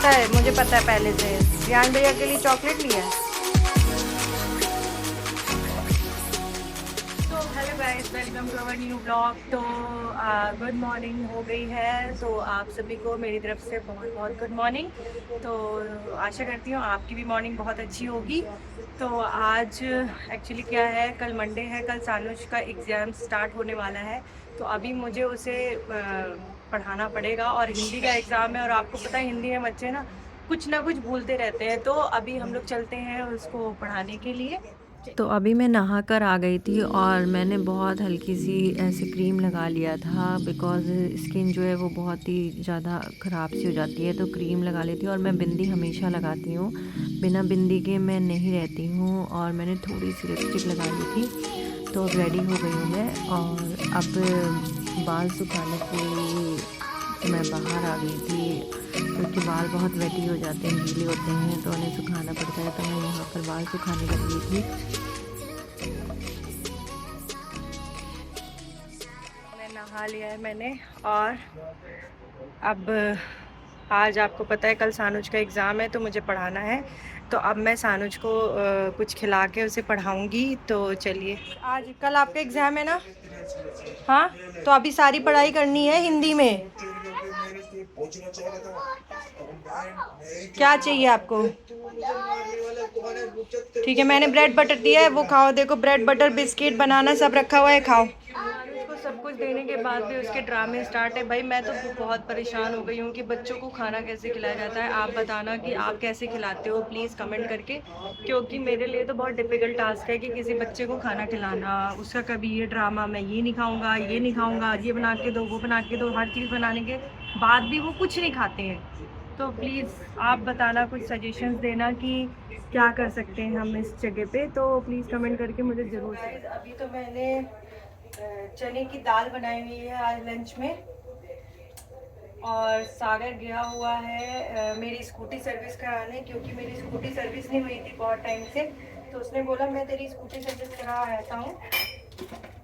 मुझे पता है पहले से। रियान भैया के लिए चॉकलेट लिया है। तो hello guys, welcome to our new blog. तो गुड मॉर्निंग हो गई है, तो आप सभी को मेरी तरफ से बहुत बहुत गुड मॉर्निंग। तो आशा करती हूँ आपकी भी मॉर्निंग बहुत अच्छी होगी। तो आज एक्चुअली क्या है, कल मंडे है, कल सानुज का एग्ज़ाम स्टार्ट होने वाला है। तो अभी मुझे उसे पढ़ाना पड़ेगा, और हिंदी का एग्ज़ाम है, और आपको पता है हिंदी में बच्चे ना कुछ भूलते रहते हैं। तो अभी हम लोग चलते हैं उसको पढ़ाने के लिए। तो अभी मैं नहा कर आ गई थी, और मैंने बहुत हल्की सी ऐसे क्रीम लगा लिया था, बिकॉज़ स्किन जो है वो बहुत ही ज़्यादा ख़राब सी हो जाती है, तो क्रीम लगा लेती हूँ। और मैं बिंदी हमेशा लगाती हूँ, बिना बिंदी के मैं नहीं रहती हूँ। और मैंने थोड़ी सी लिपस्टिक लगा ली थी, तो अब रेडी हो गई हूँ मैं। और अब बाल सुखाने के लिए मैं बाहर आ गई थी, क्योंकि बाल बहुत वेटी हो जाते हैं, गीले होते हैं, तो उन्हें सुखाना पड़ता है। तो मैं यहाँ पर बाल सुखाने लग गई थी। मैं नहा लिया है मैंने, और अब आज आपको पता है कल सानुज का एग्ज़ाम है, तो मुझे पढ़ाना है। तो अब मैं सानुज को कुछ खिला के उसे पढ़ाऊँगी। तो चलिए, आज कल आपका एग्ज़ाम है ना? हाँ, तो अभी सारी पढ़ाई करनी है हिंदी में। क्या चाहिए आपको? ठीक है, मैंने ब्रेड बटर दिया है, वो खाओ। देखो, ब्रेड बटर बिस्किट बनाना सब रखा हुआ है, खाओ। उसको सब कुछ देने के बाद भी उसके ड्रामे स्टार्ट है। भाई मैं तो बहुत परेशान हो गई हूँ कि बच्चों को खाना कैसे खिलाया जाता है। आप बताना कि आप कैसे खिलाते हो, प्लीज़ कमेंट करके, क्योंकि मेरे लिए तो बहुत डिफ़िकल्ट टास्क है कि किसी बच्चे को खाना खिलाना। उसका कभी ये ड्रामा, मैं ये नहीं खाऊँगा, ये नहीं खाऊँगा, ये बना के दो, वो बना के दो, हर चीज़ बनाने के बाद भी वो कुछ नहीं खाते हैं। तो प्लीज़ आप बताना, कुछ सजेशंस देना कि क्या कर सकते हैं हम इस जगह पे। तो प्लीज़ कमेंट करके मुझे ज़रूर। अभी तो मैंने चने की दाल बनाई हुई है आज लंच में, और सागर गया हुआ है मेरी स्कूटी सर्विस कराने, क्योंकि मेरी स्कूटी सर्विस नहीं हुई थी बहुत टाइम से। तो उसने बोला मैं तेरी स्कूटी सर्विस करा आता हूँ,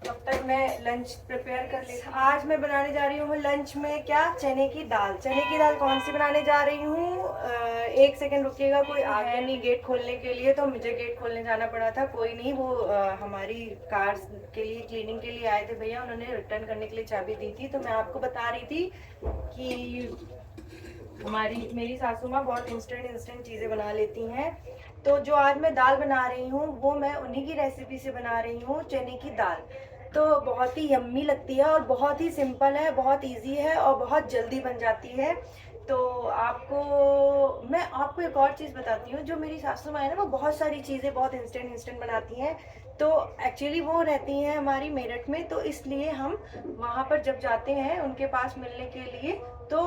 तब तक मैं लंच प्रिपेयर कर लेती। आज मैं बनाने जा रही हूँ लंच में क्या, चने की दाल। चने की दाल कौन सी बनाने जा रही हूँ, एक सेकंड रुकिएगा, कोई आ गया नहीं गेट खोलने के लिए, तो मुझे गेट खोलने जाना पड़ा था। कोई नहीं, वो हमारी कार के लिए क्लीनिंग के लिए आए थे भैया, उन्होंने रिटर्न करने के लिए चाबी दी थी। तो मैं आपको बता रही थी कि मेरी सासू माँ बहुत इंस्टेंट चीज़ें बना लेती हैं। तो जो आज मैं दाल बना रही हूँ वो मैं उन्हीं की रेसिपी से बना रही हूँ, चने की दाल। तो बहुत ही यम्मी लगती है, और बहुत ही सिंपल है, बहुत इजी है, और बहुत जल्दी बन जाती है। तो मैं आपको एक और चीज़ बताती हूँ, जो मेरी सासू माँ है ना, वो बहुत सारी चीज़ें बहुत इंस्टेंट बनाती हैं। तो एक्चुअली वो रहती हैं हमारी मेरठ में, तो इसलिए हम वहाँ पर जब जाते हैं उनके पास मिलने के लिए, तो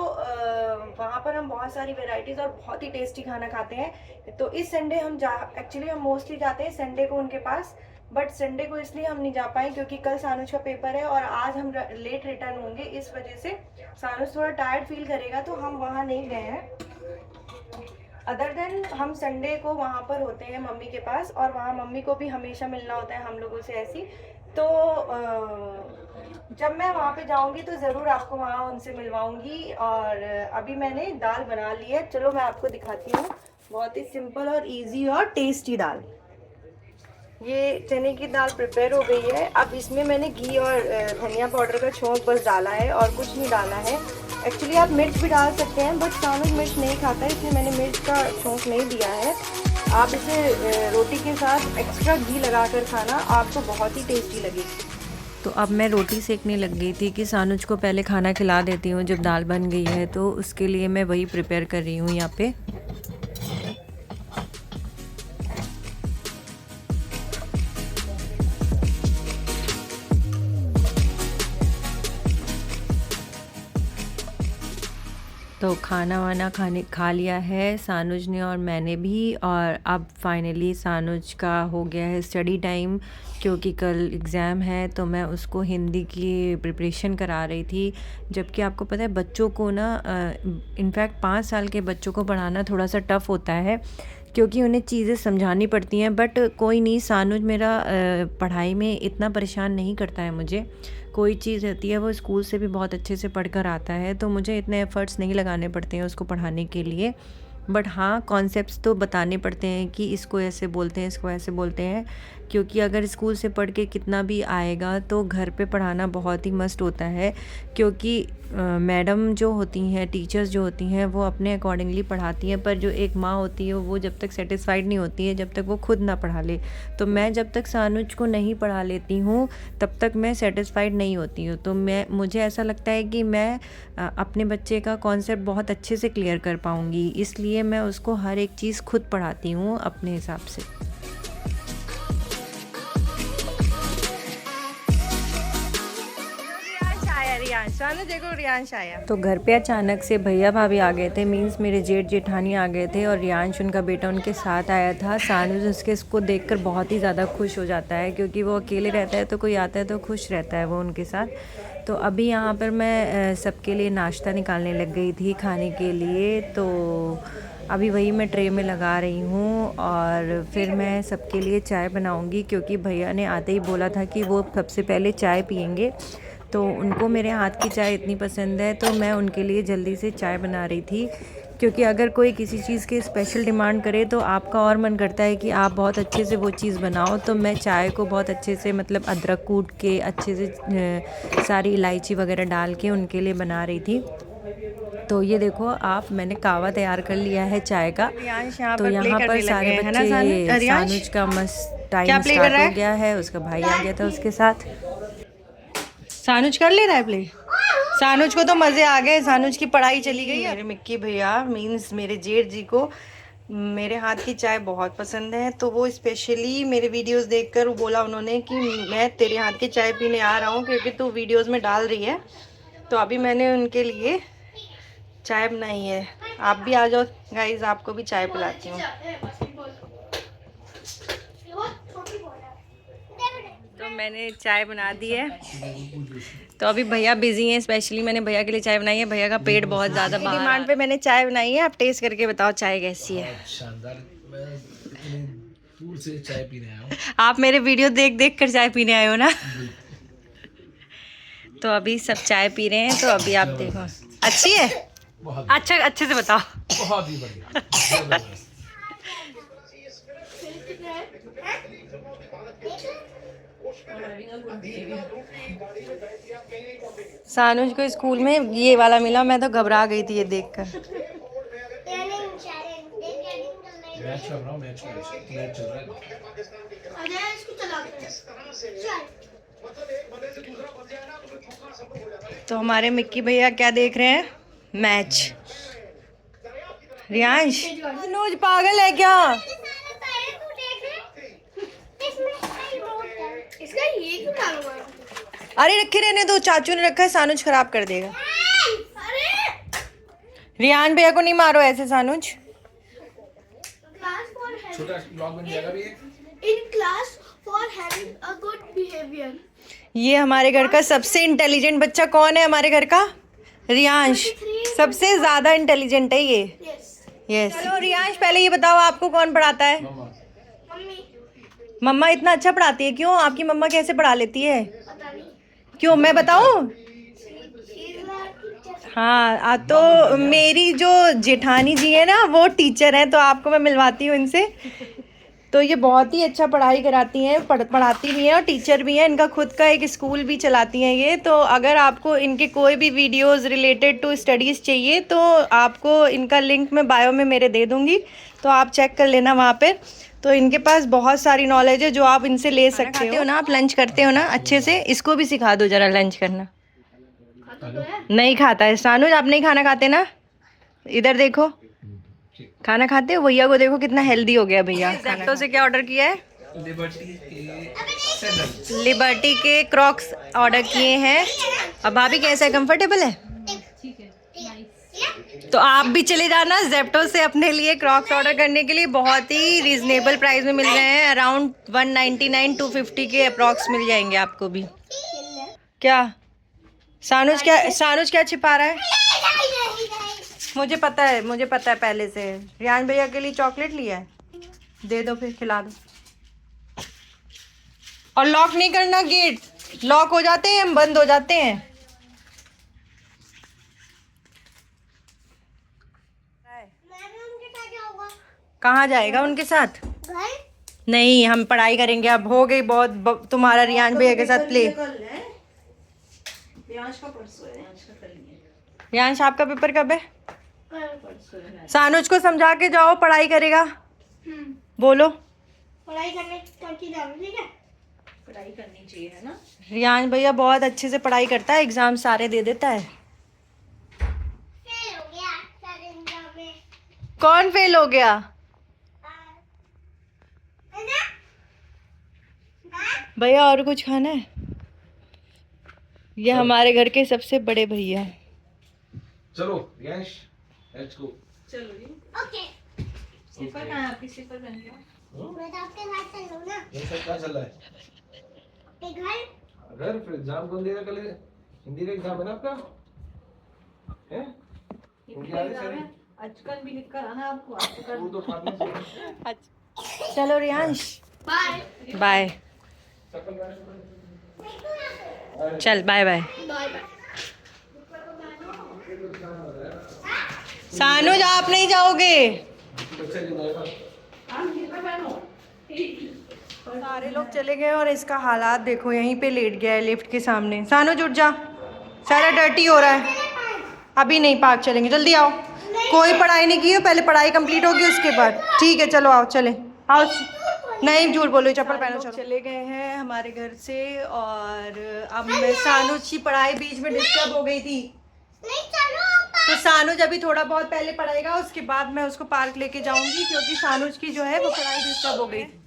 वहाँ पर हम बहुत सारी वेराइटीज़ और बहुत ही टेस्टी खाना खाते हैं। तो इस संडे एक्चुअली हम मोस्टली जाते हैं संडे को उनके पास, बट संडे को इसलिए हम नहीं जा पाए क्योंकि कल सानुज का पेपर है, और आज हम लेट रिटर्न होंगे, इस वजह से सानुज थोड़ा टायर्ड फील करेगा, तो हम वहाँ नहीं गए हैं। अदर देन हम संडे को वहाँ पर होते हैं मम्मी के पास, और वहाँ मम्मी को भी हमेशा मिलना होता है हम लोगों से ऐसी। तो जब मैं वहाँ पे जाऊँगी तो ज़रूर आपको वहाँ उनसे मिलवाऊँगी। और अभी मैंने दाल बना ली है, चलो मैं आपको दिखाती हूँ। बहुत ही सिंपल और इजी और टेस्टी दाल। ये चने की दाल प्रिपेयर हो गई है। अब इसमें मैंने घी और धनिया पाउडर का छोंक बस डाला है, और कुछ नहीं डाला है। एक्चुअली आप मिर्च भी डाल सकते हैं, बट सानुज मिर्च नहीं खाता है, इसलिए मैंने मिर्च का छोंक नहीं दिया है। आप इसे रोटी के साथ एक्स्ट्रा घी लगा कर खाना, आपको बहुत ही टेस्टी लगेगी। तो अब मैं रोटी सेकने लग गई थी कि सानुज को पहले खाना खिला देती हूँ जब दाल बन गई है, तो उसके लिए मैं वही प्रिपेयर कर रही हूँ यहाँ पे। तो खाना वाना खा लिया है सानुज ने और मैंने भी, और अब फाइनली सानुज का हो गया है स्टडी टाइम, क्योंकि कल एग्ज़ाम है। तो मैं उसको हिंदी की प्रिपरेशन करा रही थी। जबकि आपको पता है बच्चों को ना, इनफैक्ट 5 साल के बच्चों को पढ़ाना थोड़ा सा टफ़ होता है, क्योंकि उन्हें चीज़ें समझानी पड़ती हैं। बट कोई नहीं, सानुज मेरा पढ़ाई में इतना परेशान नहीं करता है मुझे, कोई चीज़ होती है वो स्कूल से भी बहुत अच्छे से पढ़कर आता है, तो मुझे इतने एफ़र्ट्स नहीं लगाने पड़ते हैं उसको पढ़ाने के लिए। बट हाँ, कॉन्सेप्ट्स तो बताने पड़ते हैं कि इसको ऐसे बोलते हैं, इसको ऐसे बोलते हैं, क्योंकि अगर स्कूल से पढ़ के कितना भी आएगा तो घर पे पढ़ाना बहुत ही मस्ट होता है। क्योंकि मैडम जो होती हैं, टीचर्स जो होती हैं, वो अपने अकॉर्डिंगली पढ़ाती हैं, पर जो एक माँ होती है वो जब तक सेटिस्फाइड नहीं होती है जब तक वो खुद ना पढ़ा ले। तो मैं जब तक सानुज को नहीं पढ़ा लेती हूँ तब तक मैं सेटिस्फाइड नहीं होती हूँ। तो मुझे ऐसा लगता है कि मैं अपने बच्चे का कॉन्सेप्ट बहुत अच्छे से क्लियर कर पाऊँगी, इसलिए मैं उसको हर एक चीज़ खुद पढ़ाती हूँ अपने हिसाब से। देखो रियांश आया। तो घर पे अचानक से भैया भाभी आ गए थे, मीन्स मेरे जेठ जेठानी आ गए थे, और रियांश उनका बेटा उनके साथ आया था। सानुज उसको देखकर बहुत ही ज़्यादा खुश हो जाता है, क्योंकि वो अकेले रहता है तो कोई आता है तो खुश रहता है वो उनके साथ। तो अभी यहाँ पर मैं सबके लिए नाश्ता निकालने लग गई थी खाने के लिए। तो अभी वही मैं ट्रे में लगा रही हूँ और फिर मैं सबके लिए चाय बनाऊँगी, क्योंकि भैया ने आते ही बोला था कि वो सबसे पहले चाय पियेंगे। तो उनको मेरे हाथ की चाय इतनी पसंद है, तो मैं उनके लिए जल्दी से चाय बना रही थी। क्योंकि अगर कोई किसी चीज़ की स्पेशल डिमांड करे तो आपका और मन करता है कि आप बहुत अच्छे से वो चीज़ बनाओ। तो मैं चाय को बहुत अच्छे से, मतलब अदरक कूट के अच्छे से सारी इलायची वगैरह डाल के उनके लिए बना रही थी। तो ये देखो आप, मैंने कावा तैयार कर लिया है चाय का। तो यहाँ पर सारे बच्चे, सानुज का मस्त टाइम स्टार्ट हो गया है, उसका भाई आ गया था उसके साथ। सानुज कर ले रहा है प्ले। सानुज को तो मज़े आ गए, सानुज की पढ़ाई चली गई। मेरे मिक्की भैया मीन्स मेरे जेठ जी को मेरे हाथ की चाय बहुत पसंद है, तो वो स्पेशली मेरे वीडियोस देखकर वो बोला उन्होंने कि मैं तेरे हाथ की चाय पीने आ रहा हूँ, क्योंकि तू वीडियोस में डाल रही है। तो अभी मैंने उनके लिए चाय बनाई है। आप भी आ जाओ गाइज, आपको भी चाय पिलाती हूँ। तो मैंने चाय बना दी है। तो अभी भैया बिजी हैं, स्पेशली मैंने भैया के लिए चाय बनाई है। भैया का पेट बहुत ज़्यादा डिमांड पे मैंने चाय बनाई है। आप टेस्ट करके बताओ चाय कैसी है। शानदार। मैं इतनी दूर से चाय पीने आया हूँ। आप मेरे वीडियो देख देख कर चाय पीने आए हो ना। तो अभी सब चाय पी रहे हैं, तो अभी आप देखो। अच्छी है? अच्छा, अच्छे से बताओ। बहुत ही बढ़िया। सानुज को स्कूल में ये वाला मिला, मैं तो घबरा गई थी ये देखकर। मैच कर रहा हूँ, मैच चल रहा है। तो हमारे मिक्की भैया क्या देख रहे हैं? मैच। रियांश, सानुज पागल है क्या? इसका ये क्यों डाला हुआ है? अरे रखे रहने दो, चाचू ने रखा है, सानुज खराब कर देगा। रियान भैया को नहीं मारो ऐसे सानुज। छोटा ब्लॉग बन जाएगा भी। In class for having a good behavior. ये हमारे घर का सबसे इंटेलिजेंट बच्चा कौन है? हमारे घर का रियांश सबसे ज्यादा इंटेलिजेंट है ये। यस। चलो रियांश, पहले ये बताओ आपको कौन पढ़ाता है? मम्मी मम्मा इतना अच्छा पढ़ाती है। क्यों? आपकी मम्मा कैसे पढ़ा लेती है? पता नहीं। क्यों, मैं बताऊं? She's a teacher. हाँ, तो मेरी जो जेठानी जी है ना, वो टीचर हैं, तो आपको मैं मिलवाती हूँ इनसे। तो ये बहुत ही अच्छा पढ़ाई कराती हैं, पढ़ाती भी हैं और टीचर भी हैं। इनका खुद का एक स्कूल भी चलाती हैं ये। तो अगर आपको इनके कोई भी वीडियोस रिलेटेड टू स्टडीज़ चाहिए तो आपको इनका लिंक मैं बायो में मेरे दे दूँगी, तो आप चेक कर लेना वहाँ पे। तो इनके पास बहुत सारी नॉलेज है जो आप इनसे ले सकते हो ना। आप लंच करते हो ना अच्छे से, इसको भी सिखा दो जरा लंच करना। नहीं खाता है सानुज, आप नहीं खाना खाते ना? इधर देखो, खाना खाते हो? भैया को देखो कितना हेल्दी हो गया भैया। ज़ेप्टो से क्या ऑर्डर किया है? लिबर्टी के क्रॉक्स ऑर्डर किए हैं। अब भाभी कैसा है, कंफर्टेबल है? तो आप भी चले जाना ज़ेप्टो से अपने लिए क्रॉक्स ऑर्डर करने के लिए। बहुत ही रीजनेबल प्राइस में मिल रहे हैं, अराउंड 199 250 के अप्रॉक्स मिल जाएंगे आपको भी। क्या सानुज क्या छिपा रहा है? मुझे पता है पहले से। रियान भैया के लिए चॉकलेट लिया है, दे दो फिर, खिला दो। और लॉक नहीं करना गेट। लॉक हो जाते हैं, हम बंद हो जाते हैं। मैंने उनके साथ जाऊंगा कहाँ जाएगा उनके साथ? घर। नहीं, हम पढ़ाई करेंगे। अब हो गई बहुत तुम्हारा रियान भैया के साथ प्ले। रियांश आपका पेपर कब है? सानुज को समझा के जाओ, पढ़ाई करेगा। बोलो। पढ़ाई करके जाना, ठीक है? पढ़ाई करनी चाहिए, है ना? रियान भैया बहुत अच्छे से पढ़ाई करता है, एग्जाम सारे दे देता है। फेल हो गया सारे एग्जाम में। कौन फेल हो गया? है ना? भैया और कुछ खाना है? ये हमारे घर के सबसे बड़े भैया हैं। चलो यश, लेट्स गो। चलो जी। ओके। स्लीपर कहाँ है आपकी? स्लीपर पहन के आओ। मैं तो आपके साथ चल लूँ ना, ये सब क्या चल रहा है? आपके घर। अगर फिर एग्जाम कौन देगा कल? हिंदी का एग्जाम है ना आपका? हैं? हिंदी आ रही सारी? आजकल भी लिख कर आना आपको, आपको कर वो तो फाड़ने से। चलो रियांश, बाय बाय। चल bye bye. Bye bye. Sanuj आप नहीं जाओगे? बच्चे नहीं जाएगा। सारे लोग चले गए और इसका हालात देखो, यहीं पे लेट गया है लिफ्ट के सामने। सानुज उठ जा, सारा डर्टी हो रहा है। अभी नहीं, पार्क चलेंगे, जल्दी आओ। कोई पढ़ाई नहीं की हो, पहले पढ़ाई कंप्लीट होगी उसके बाद। ठीक है चलो आओ, चले आओ। नहीं झूठ बोलो, चप्पल पहनो। चलो चले गए हैं हमारे घर से, और अब मैं सानुज की पढ़ाई बीच में डिस्टर्ब हो गई थी, नहीं चलो तो सानुज अभी थोड़ा बहुत पहले पढ़ेगा, उसके बाद मैं उसको पार्क लेके जाऊंगी, क्योंकि सानुज की जो है वो पढ़ाई डिस्टर्ब हो गई थी।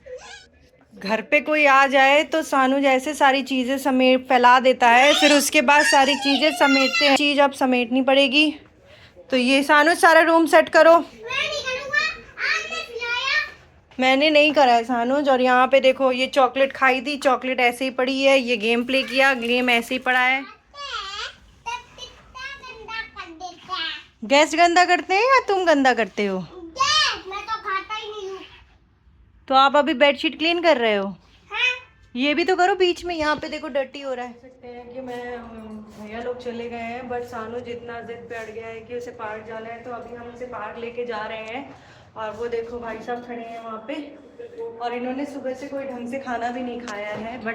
घर पे कोई आ जाए तो सानुज ऐसे सारी चीज़ें समेट फैला देता है, फिर उसके बाद सारी चीज़ें समेटते हैं। चीज़ अब समेटनी पड़ेगी, तो ये सानुज सारा रूम सेट करो। मैं नहीं करूँगा, आज मैं खिलाया। मैंने नहीं करा है सानुज। और यहाँ पे देखो, ये चॉकलेट खाई थी, चॉकलेट ऐसे ही पड़ी है। ये गेम प्ले किया, गेम ऐसे ही पड़ा है। तब कितना गंदा कर देता है। गैस गंदा करते हैं या तुम गंदा करते हो? गैस मैं तो खाता ही नहीं हूँ। तो आप अभी बेडशीट क्लीन कर रहे हो? हाँ? ये भी तो करो बीच में, यहाँ पे देखो डर्टी हो रहा है। सकते हैं कि भैया लोग चले गए हैं, बट सानुज इतना जिद पे अड़ गया है कि उसे पार्क जाना है, तो अभी हम उसे पार्क लेके जा रहे हैं। और वो देखो भाई साहब खड़े हैं वहाँ पे, और इन्होंने सुबह से कोई ढंग से खाना भी नहीं खाया है। बट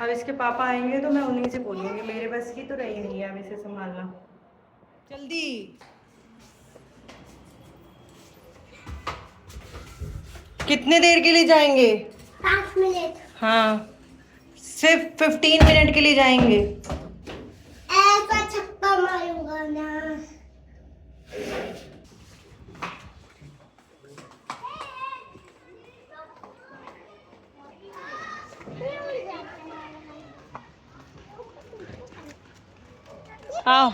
अब इसके पापा आएंगे तो मैं उन्हीं से बोलूँगी, मेरे बस की तो रही नहीं है अब इसे संभालना। जल्दी। कितने देर के लिए जाएंगे? 5 मिनट। हाँ, सिर्फ 15 मिनट के लिए जाएंगे। ऐसा छक्का मारूंगा ना। आओ।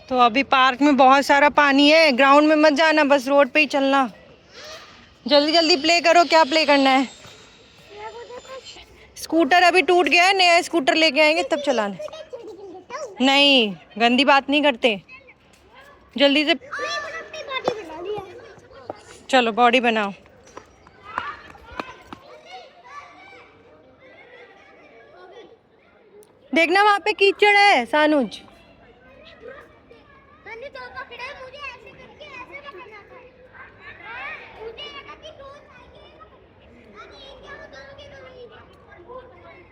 तो अभी पार्क में बहुत सारा पानी है, ग्राउंड में मत जाना, बस रोड पे ही चलना। जल्दी जल्दी प्ले करो, क्या प्ले करना है? स्कूटर अभी टूट गया है, नया स्कूटर लेके आएंगे तब चलाना। नहीं, गंदी बात नहीं करते। जल्दी से चलो, बॉडी बनाओ। देखना वहाँ पे कीचड़ है सानुज।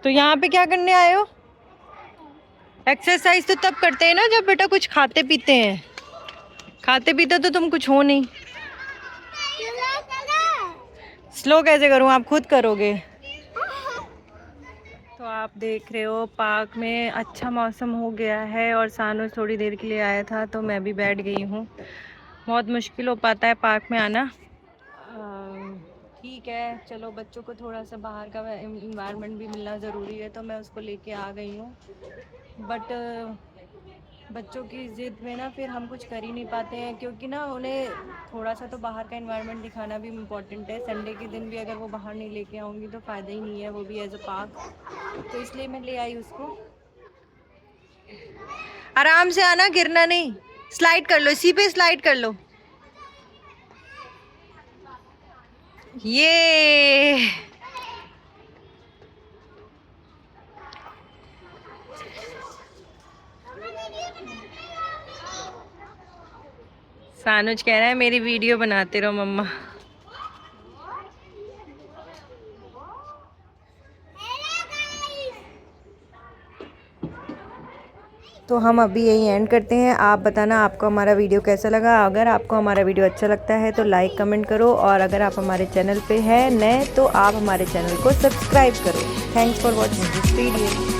तो यहाँ पे क्या करने आए हो? एक्सरसाइज तो तब करते हैं ना जब बेटा कुछ खाते पीते हैं। खाते पीते तो तुम कुछ हो नहीं। स्लो कैसे करूँ, आप खुद करोगे। तो आप देख रहे हो पार्क में अच्छा मौसम हो गया है, और सानुज थोड़ी देर के लिए आया था तो मैं भी बैठ गई हूँ। बहुत मुश्किल हो पाता है पार्क में आना। ठीक है, चलो बच्चों को थोड़ा सा बाहर का इन्वायरमेंट भी मिलना ज़रूरी है, तो मैं उसको लेके आ गई हूँ। बट बच्चों की ज़िद में ना फिर हम कुछ कर ही नहीं पाते हैं, क्योंकि ना उन्हें थोड़ा सा तो बाहर का इन्वायरमेंट दिखाना भी इम्पोर्टेंट है। संडे के दिन भी अगर वो बाहर नहीं लेके आऊँगी तो फ़ायदा ही नहीं है, वो भी एज अ पार्क। तो इसलिए मैं ले आई उसको। आराम से आना, गिरना नहीं। स्लाइड कर लो, इसी पे स्लाइड कर लो। ये सानुज कह रहा है मेरी वीडियो बनाते रहो मम्मा। तो हम अभी यही एंड करते हैं। आप बताना आपको हमारा वीडियो कैसा लगा। अगर आपको हमारा वीडियो अच्छा लगता है तो लाइक कमेंट करो, और अगर आप हमारे चैनल पे हैं नए तो आप हमारे चैनल को सब्सक्राइब करो। Thanks for watching this video.